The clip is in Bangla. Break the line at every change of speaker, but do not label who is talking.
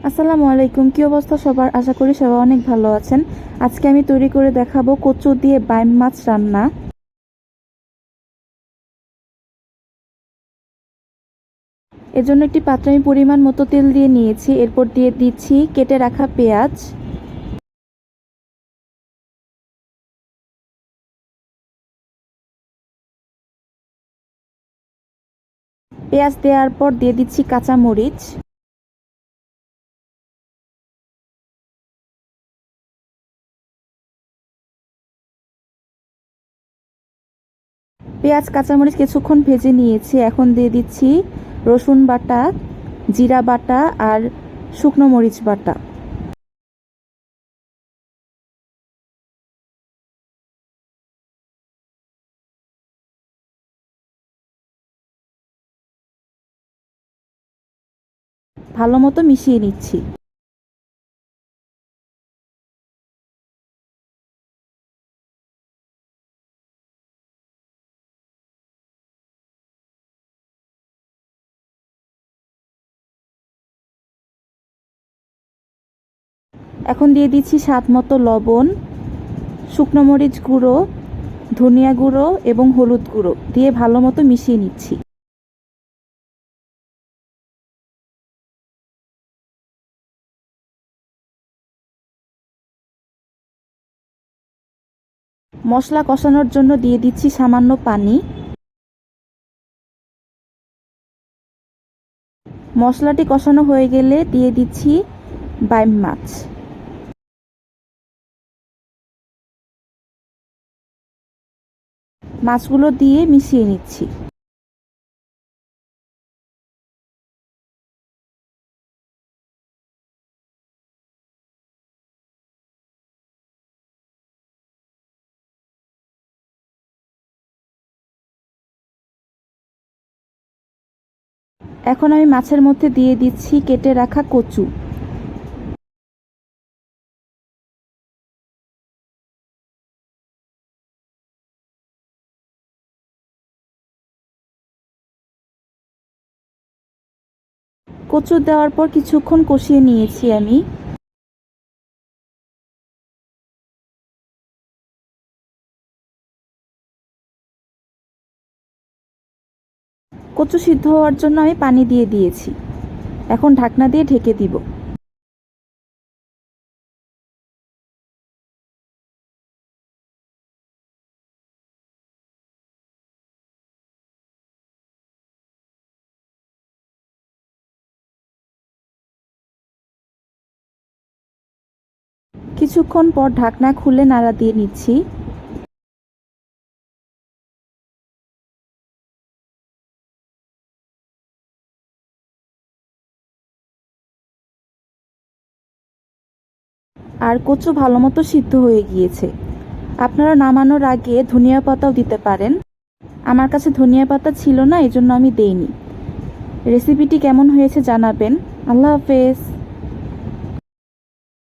আসসালামু আলাইকুম, কি অবস্থা সবার? আশা করি সবাই অনেক ভালো আছেন। আজকে আমি তৈরি করে দেখাবো কচু দিয়ে বাইম মাছ রান্না। এর জন্য একটি পাত্রে আমি পরিমাণ মতো তেল দিয়ে নিয়েছি। এরপর দিয়ে দিচ্ছি কেটে রাখা পেঁয়াজ, পেঁয়াজ দেওয়ার পর দিয়ে দিচ্ছি কাঁচা মরিচ, পেঁয়াজ কাঁচামরিচ কিছুক্ষণ ভেজে নিয়েছি। এখন দিয়ে দিচ্ছি রসুন বাটা, জিরা বাটা আর শুকনো মরিচ বাটা। ভালো মতো মিশিয়ে নিচ্ছি। এখন দিয়ে দিচ্ছি স্বাদ মতো লবণ, শুকনো মরিচ গুঁড়ো, ধনিয়া গুঁড়ো এবং হলুদ গুঁড়ো দিয়ে ভালো মতো মিশিয়ে নিচ্ছি। মশলা কষানোর জন্য দিয়ে দিচ্ছি সামান্য পানি। মশলাটি কষানো হয়ে গেলে দিয়ে দিচ্ছি বাইম মাছ। মাছগুলো দিয়ে মিশিয়ে নিচ্ছি। এখন আমি মাছের মধ্যে দিয়ে দিচ্ছি কেটে রাখা কচু। কচু দেওয়ার পর কিছুক্ষণ কষিয়ে নিয়েছি আমি। কচু সিদ্ধ হওয়ার জন্য আমি পানি দিয়ে দিয়েছি। এখন ঢাকনা দিয়ে ঢেকে দিব। কিছুক্ষণ পর ঢাকনা খুলে নাড়া দিয়ে নিচ্ছি। আর কচু ভালো মতো সিদ্ধ হয়ে গিয়েছে। আপনারা নামানোর আগে ধনিয়া পাতাও দিতে পারেন। আমার কাছে ধনিয়া পাতা ছিল না, এজন্য আমি দেইনি। রেসিপিটি কেমন হয়েছে জানাবেন। আল্লাহ হাফেজ।